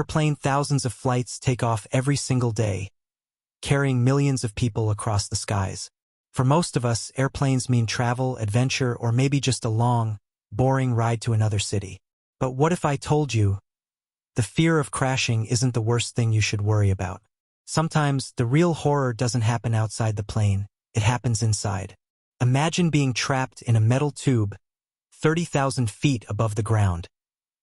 Airplane thousands of flights take off every single day, carrying millions of people across the skies. For most of us, airplanes mean travel, adventure, or maybe just a long, boring ride to another city. But what if I told you the fear of crashing isn't the worst thing you should worry about? Sometimes the real horror doesn't happen outside the plane, it happens inside. Imagine being trapped in a metal tube 30,000 feet above the ground,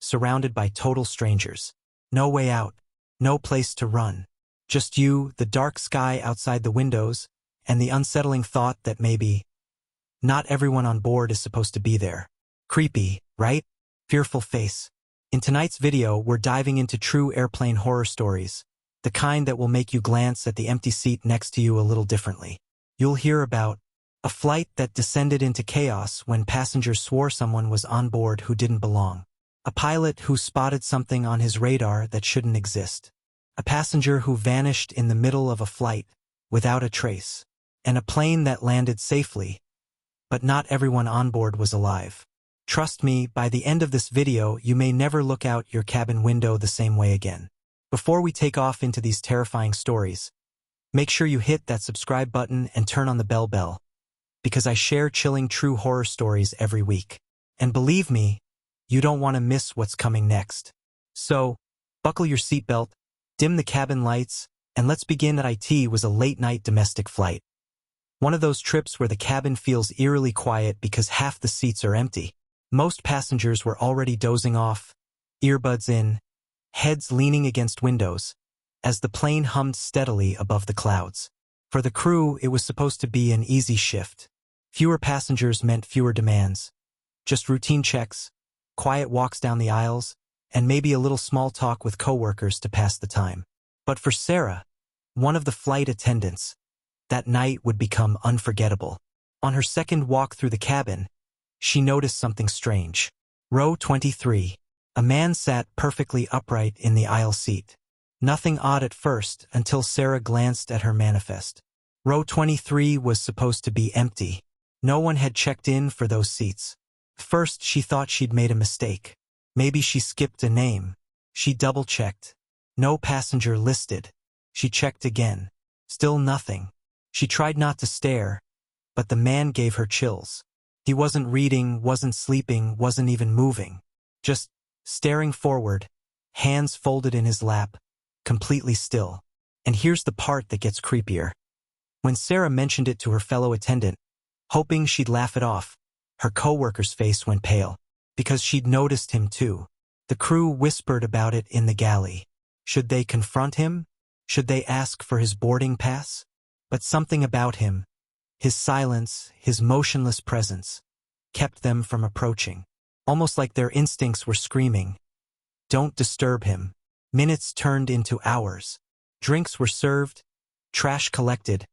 surrounded by total strangers. No way out, no place to run. Just you, the dark sky outside the windows, and the unsettling thought that maybe not everyone on board is supposed to be there. Creepy, right? Fearful face. In tonight's video, we're diving into true airplane horror stories, the kind that will make you glance at the empty seat next to you a little differently. You'll hear about a flight that descended into chaos when passengers swore someone was on board who didn't belong. A pilot who spotted something on his radar that shouldn't exist. A passenger who vanished in the middle of a flight without a trace. And a plane that landed safely, but not everyone on board was alive. Trust me, by the end of this video, you may never look out your cabin window the same way again. Before we take off into these terrifying stories, make sure you hit that subscribe button and turn on the bell, because I share chilling true horror stories every week. And believe me, you don't want to miss what's coming next. So, buckle your seatbelt, dim the cabin lights, and let's begin. It was a late-night domestic flight. One of those trips where the cabin feels eerily quiet because half the seats are empty. Most passengers were already dozing off, earbuds in, heads leaning against windows, as the plane hummed steadily above the clouds. For the crew, it was supposed to be an easy shift. Fewer passengers meant fewer demands. Just routine checks, quiet walks down the aisles, and maybe a little small talk with coworkers to pass the time. But for Sarah, one of the flight attendants, that night would become unforgettable. On her second walk through the cabin, she noticed something strange. Row 23. A man sat perfectly upright in the aisle seat. Nothing odd at first until Sarah glanced at her manifest. Row 23 was supposed to be empty. No one had checked in for those seats. First, she thought she'd made a mistake. Maybe she skipped a name. She double-checked. No passenger listed. She checked again. Still nothing. She tried not to stare, but the man gave her chills. He wasn't reading, wasn't sleeping, wasn't even moving. Just staring forward, hands folded in his lap, completely still. And here's the part that gets creepier. When Sarah mentioned it to her fellow attendant, hoping she'd laugh it off, her coworker's face went pale, because she'd noticed him too. The crew whispered about it in the galley. Should they confront him? Should they ask for his boarding pass? But something about him, his silence, his motionless presence, kept them from approaching. Almost like their instincts were screaming, "Don't disturb him." Minutes turned into hours. Drinks were served, trash collected,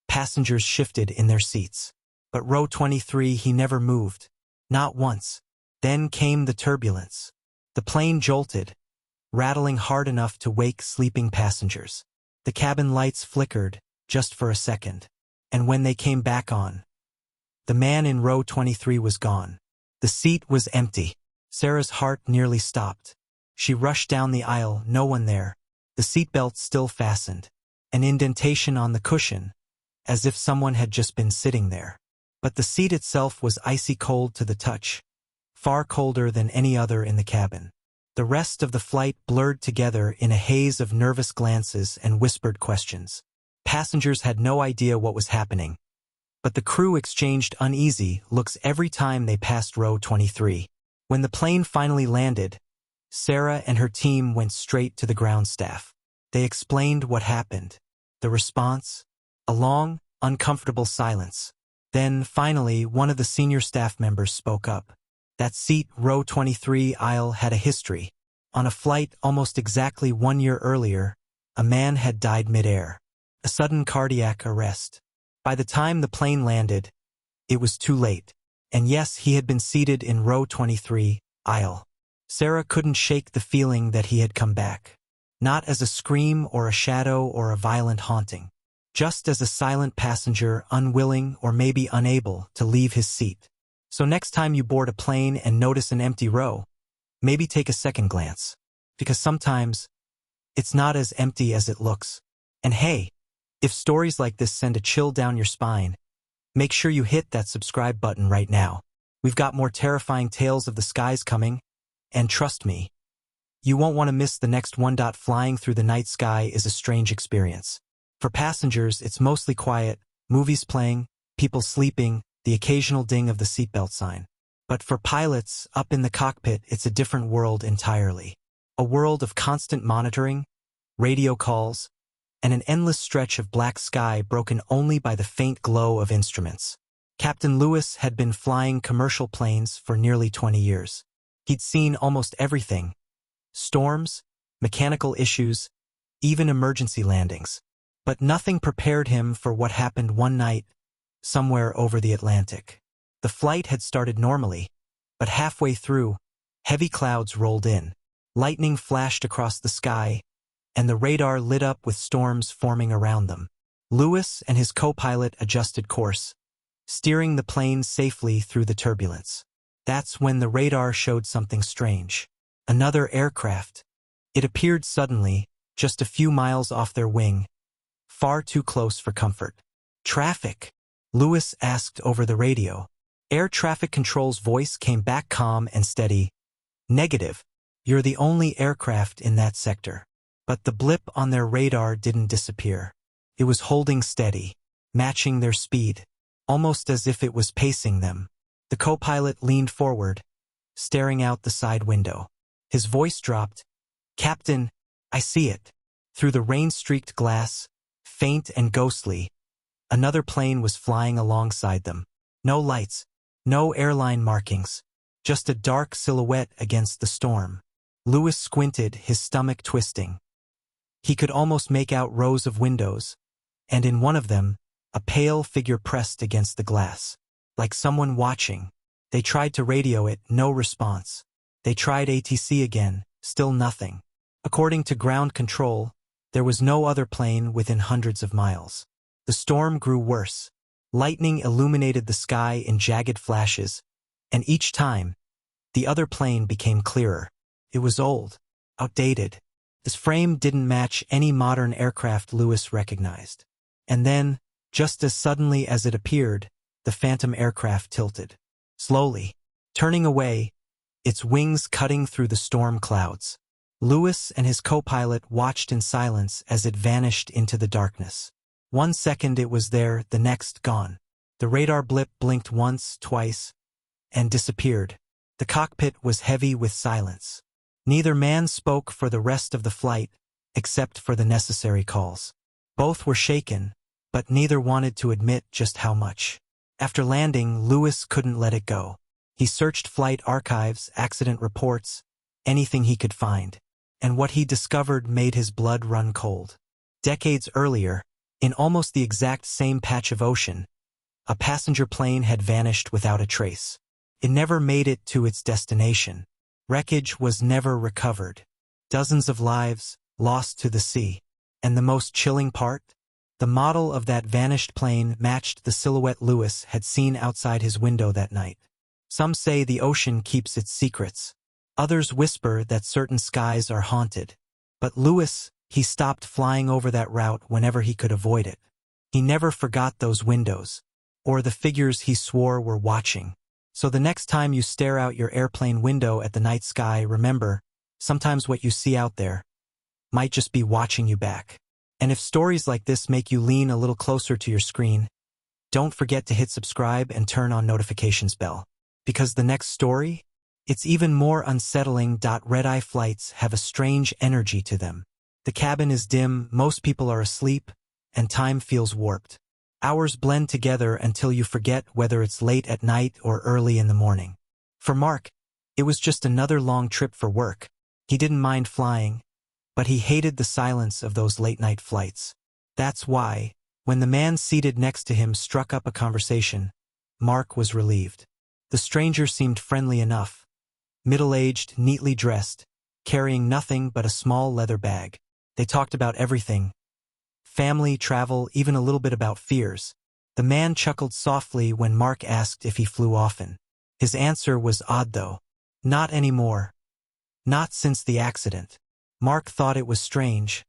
passengers shifted in their seats. But row 23, he never moved. Not once. Then came the turbulence. The plane jolted, rattling hard enough to wake sleeping passengers. The cabin lights flickered, just for a second. And when they came back on, the man in row 23 was gone. The seat was empty. Sarah's heart nearly stopped. She rushed down the aisle, no one there. The seatbelt still fastened. An indentation on the cushion, as if someone had just been sitting there. But the seat itself was icy cold to the touch, far colder than any other in the cabin. The rest of the flight blurred together in a haze of nervous glances and whispered questions. Passengers had no idea what was happening, but the crew exchanged uneasy looks every time they passed row 23. When the plane finally landed, Sarah and her team went straight to the ground staff. They explained what happened. The response? A long, uncomfortable silence. Then, finally, one of the senior staff members spoke up. That seat, row 23 aisle, had a history. On a flight almost exactly 1 year earlier, a man had died mid-air. A sudden cardiac arrest. By the time the plane landed, it was too late. And yes, he had been seated in row 23 aisle. Sarah couldn't shake the feeling that he had come back. Not as a scream or a shadow or a violent haunting. Just as a silent passenger, unwilling or maybe unable to leave his seat. So next time you board a plane and notice an empty row, maybe take a second glance. Because sometimes, It's not as empty as it looks. And hey, if stories like this send a chill down your spine, make sure you hit that subscribe button right now. We've got more terrifying tales of the skies coming, and trust me, you won't want to miss the next one. Flying through the night sky is a strange experience. For passengers, it's mostly quiet, movies playing, people sleeping, the occasional ding of the seatbelt sign. But for pilots, up in the cockpit, it's a different world entirely. A world of constant monitoring, radio calls, and an endless stretch of black sky broken only by the faint glow of instruments. Captain Lewis had been flying commercial planes for nearly 20 years. He'd seen almost everything: storms, mechanical issues, even emergency landings. But nothing prepared him for what happened one night, somewhere over the Atlantic. The flight had started normally, but halfway through, heavy clouds rolled in. Lightning flashed across the sky, and the radar lit up with storms forming around them. Lewis and his co-pilot adjusted course, steering the plane safely through the turbulence. That's when the radar showed something strange. Another aircraft. It appeared suddenly, just a few miles off their wing, far too close for comfort. "Traffic?" Lewis asked over the radio. Air traffic control's voice came back calm and steady. "Negative. You're the only aircraft in that sector." But the blip on their radar didn't disappear. It was holding steady, matching their speed, almost as if it was pacing them. The co-pilot leaned forward, staring out the side window. His voice dropped. "Captain, I see it." Through the rain-streaked glass, faint and ghostly, another plane was flying alongside them. No lights, no airline markings, just a dark silhouette against the storm. Lewis squinted, his stomach twisting. He could almost make out rows of windows, and in one of them, a pale figure pressed against the glass, like someone watching. They tried to radio it, no response. They tried ATC again, still nothing. According to ground control, there was no other plane within hundreds of miles. The storm grew worse. Lightning illuminated the sky in jagged flashes, and each time, the other plane became clearer. It was old, outdated. Its frame didn't match any modern aircraft Lewis recognized. And then, just as suddenly as it appeared, the phantom aircraft tilted. Slowly, turning away, its wings cutting through the storm clouds. Lewis and his co-pilot watched in silence as it vanished into the darkness. 1 second it was there, the next gone. The radar blip blinked once, twice, and disappeared. The cockpit was heavy with silence. Neither man spoke for the rest of the flight, except for the necessary calls. Both were shaken, but neither wanted to admit just how much. After landing, Lewis couldn't let it go. He searched flight archives, accident reports, anything he could find. And what he discovered made his blood run cold. Decades earlier, in almost the exact same patch of ocean, a passenger plane had vanished without a trace. It never made it to its destination. Wreckage was never recovered. Dozens of lives lost to the sea. And the most chilling part? The model of that vanished plane matched the silhouette Lewis had seen outside his window that night. Some say the ocean keeps its secrets. Others whisper that certain skies are haunted. But Lewis, he stopped flying over that route whenever he could avoid it. He never forgot those windows, or the figures he swore were watching. So the next time you stare out your airplane window at the night sky, remember, sometimes what you see out there might just be watching you back. And if stories like this make you lean a little closer to your screen, don't forget to hit subscribe and turn on notifications bell. Because the next story, it's even more unsettling. Red-eye flights have a strange energy to them. The cabin is dim, most people are asleep, and time feels warped. Hours blend together until you forget whether it's late at night or early in the morning. For Mark, it was just another long trip for work. He didn't mind flying, but he hated the silence of those late-night flights. That's why, when the man seated next to him struck up a conversation, Mark was relieved. The stranger seemed friendly enough, middle-aged, neatly dressed, carrying nothing but a small leather bag. They talked about everything: family, travel, even a little bit about fears. The man chuckled softly when Mark asked if he flew often. His answer was odd though. Not anymore. Not since the accident. Mark thought it was strange,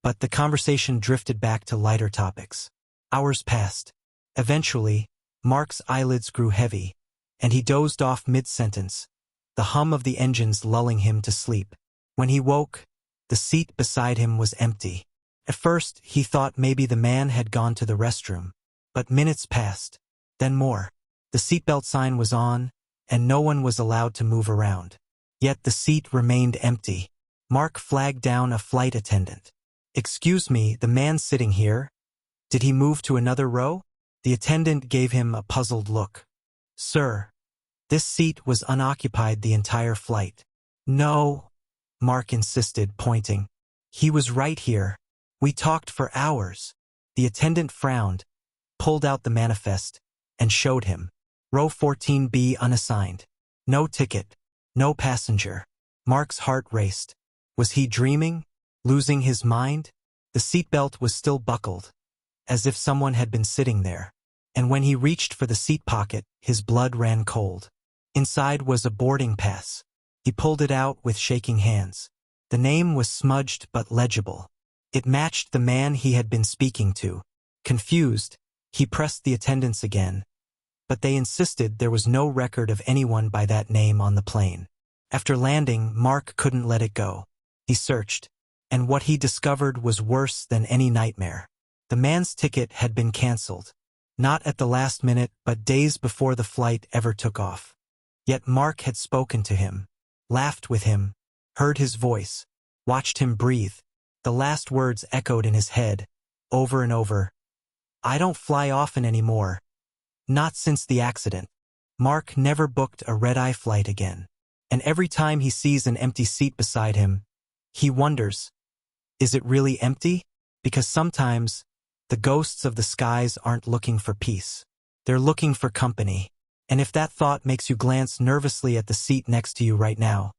but the conversation drifted back to lighter topics. Hours passed. Eventually, Mark's eyelids grew heavy, and he dozed off mid-sentence, the hum of the engines lulling him to sleep. When he woke, the seat beside him was empty. At first, he thought maybe the man had gone to the restroom, but minutes passed, then more. The seatbelt sign was on, and no one was allowed to move around. Yet the seat remained empty. Mark flagged down a flight attendant. "Excuse me, the man sitting here? Did he move to another row?" The attendant gave him a puzzled look. "Sir, this seat was unoccupied the entire flight." "No," Mark insisted, pointing. "He was right here. We talked for hours." The attendant frowned, pulled out the manifest, and showed him. Row 14B unassigned. No ticket. No passenger. Mark's heart raced. Was he dreaming? Losing his mind? The seatbelt was still buckled, as if someone had been sitting there. And when he reached for the seat pocket, his blood ran cold. Inside was a boarding pass. He pulled it out with shaking hands. The name was smudged but legible. It matched the man he had been speaking to. Confused, he pressed the attendants again, but they insisted there was no record of anyone by that name on the plane. After landing, Mark couldn't let it go. He searched, and what he discovered was worse than any nightmare. The man's ticket had been canceled, not at the last minute, but days before the flight ever took off. Yet Mark had spoken to him, laughed with him, heard his voice, watched him breathe. The last words echoed in his head, over and over. "I don't fly often anymore. Not since the accident." Mark never booked a red-eye flight again. And every time he sees an empty seat beside him, he wonders, is it really empty? Because sometimes, the ghosts of the skies aren't looking for peace. They're looking for company. And if that thought makes you glance nervously at the seat next to you right now,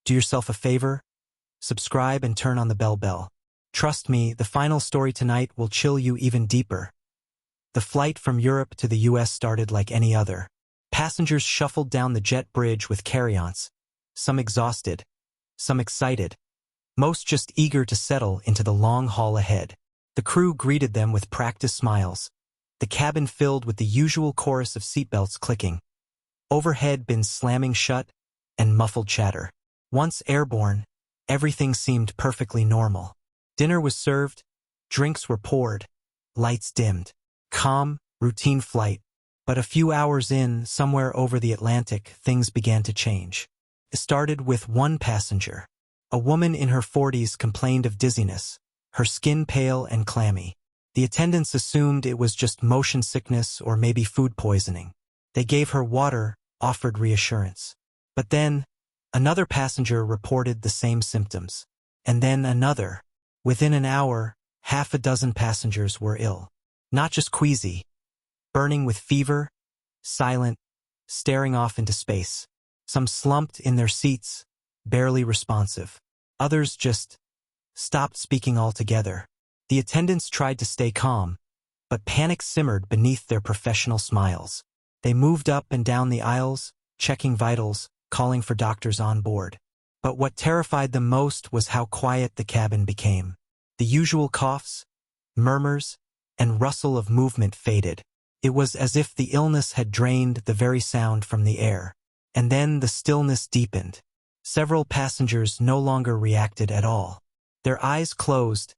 do yourself a favor, subscribe and turn on the bell. Trust me, the final story tonight will chill you even deeper. The flight from Europe to the US started like any other. Passengers shuffled down the jet bridge with carry-ons, some exhausted, some excited, most just eager to settle into the long haul ahead. The crew greeted them with practiced smiles, the cabin filled with the usual chorus of seatbelts clicking, overhead bins slamming shut, and muffled chatter. Once airborne, everything seemed perfectly normal. Dinner was served, drinks were poured, lights dimmed. Calm, routine flight. But a few hours in, somewhere over the Atlantic, things began to change. It started with one passenger. A woman in her 40s complained of dizziness, her skin pale and clammy. The attendants assumed it was just motion sickness or maybe food poisoning. They gave her water, offered reassurance. But then, another passenger reported the same symptoms. And then another. Within an hour, half a dozen passengers were ill. Not just queasy, burning with fever, silent, staring off into space. Some slumped in their seats, barely responsive. Others just stopped speaking altogether. The attendants tried to stay calm, but panic simmered beneath their professional smiles. They moved up and down the aisles, checking vitals, calling for doctors on board. But what terrified them most was how quiet the cabin became. The usual coughs, murmurs, and rustle of movement faded. It was as if the illness had drained the very sound from the air. And then the stillness deepened. Several passengers no longer reacted at all. Their eyes closed,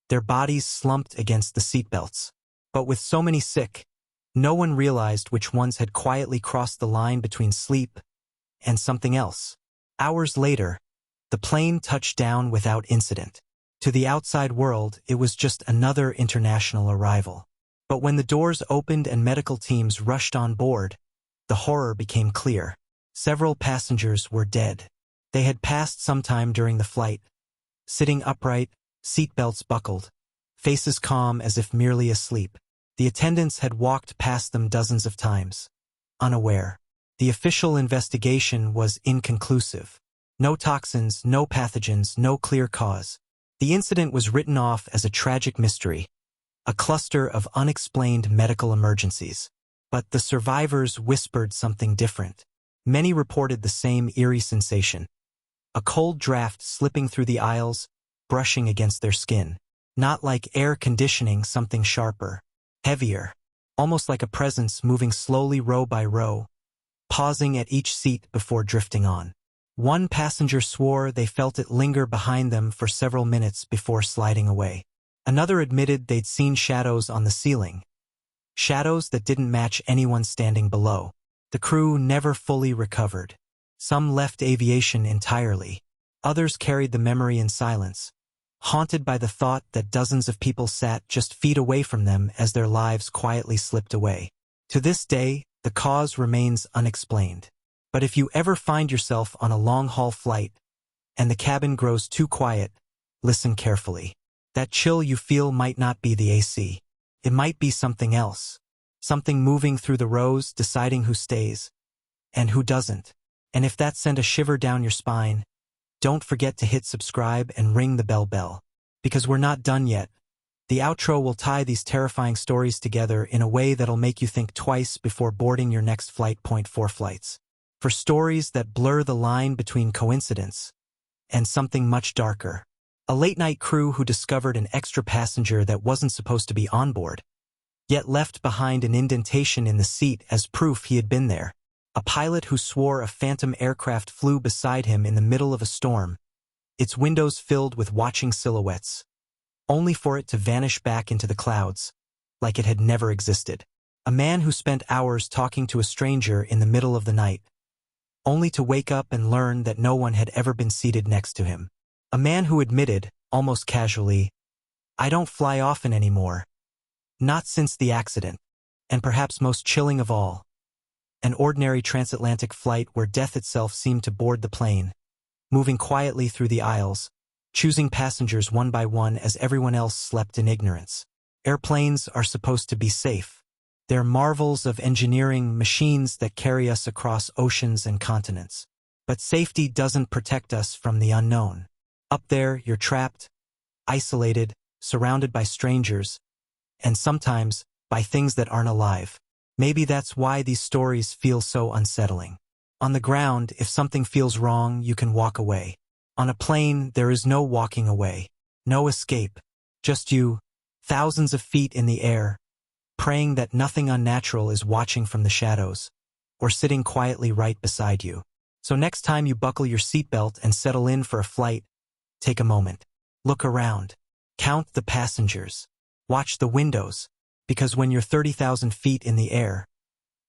their bodies slumped against the seatbelts. But with so many sick, no one realized which ones had quietly crossed the line between sleep and something else. Hours later, the plane touched down without incident. To the outside world, it was just another international arrival. But when the doors opened and medical teams rushed on board, the horror became clear. Several passengers were dead. They had passed sometime during the flight, sitting upright, seatbelts buckled, faces calm as if merely asleep. The attendants had walked past them dozens of times, unaware. The official investigation was inconclusive. No toxins, no pathogens, no clear cause. The incident was written off as a tragic mystery, a cluster of unexplained medical emergencies. But the survivors whispered something different. Many reported the same eerie sensation, a cold draft slipping through the aisles, brushing against their skin. Not like air conditioning, something sharper, heavier, almost like a presence moving slowly row by row, pausing at each seat before drifting on. One passenger swore they felt it linger behind them for several minutes before sliding away. Another admitted they'd seen shadows on the ceiling, shadows that didn't match anyone standing below. The crew never fully recovered. Some left aviation entirely. Others carried the memory in silence, haunted by the thought that dozens of people sat just feet away from them as their lives quietly slipped away. To this day, the cause remains unexplained. But if you ever find yourself on a long-haul flight and the cabin grows too quiet, listen carefully. That chill you feel might not be the AC. It might be something else. Something moving through the rows, deciding who stays and who doesn't. And if that sent a shiver down your spine, don't forget to hit subscribe and ring the bell. Because we're not done yet. The outro will tie these terrifying stories together in a way that'll make you think twice before boarding your next flight. 4 flights. For stories that blur the line between coincidence and something much darker. A late-night crew who discovered an extra passenger that wasn't supposed to be on board, yet left behind an indentation in the seat as proof he had been there. A pilot who swore a phantom aircraft flew beside him in the middle of a storm, its windows filled with watching silhouettes, only for it to vanish back into the clouds, like it had never existed. A man who spent hours talking to a stranger in the middle of the night, only to wake up and learn that no one had ever been seated next to him. A man who admitted, almost casually, "I don't fly often anymore. Not since the accident." And perhaps most chilling of all, an ordinary transatlantic flight where death itself seemed to board the plane, moving quietly through the aisles, choosing passengers one by one as everyone else slept in ignorance. Airplanes are supposed to be safe. They're marvels of engineering, machines that carry us across oceans and continents. But safety doesn't protect us from the unknown. Up there, you're trapped, isolated, surrounded by strangers, and sometimes by things that aren't alive. Maybe that's why these stories feel so unsettling. On the ground, if something feels wrong, you can walk away. On a plane, there is no walking away, no escape, just you, thousands of feet in the air, praying that nothing unnatural is watching from the shadows, or sitting quietly right beside you. So next time you buckle your seatbelt and settle in for a flight, take a moment. Look around. Count the passengers. Watch the windows, because when you're 30,000 feet in the air,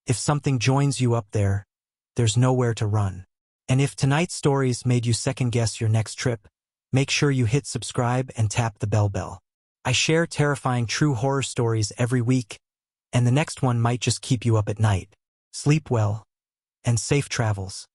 if something joins you up there, there's nowhere to run. And if tonight's stories made you second-guess your next trip, make sure you hit subscribe and tap the bell. I share terrifying true horror stories every week, and the next one might just keep you up at night. Sleep well, and safe travels.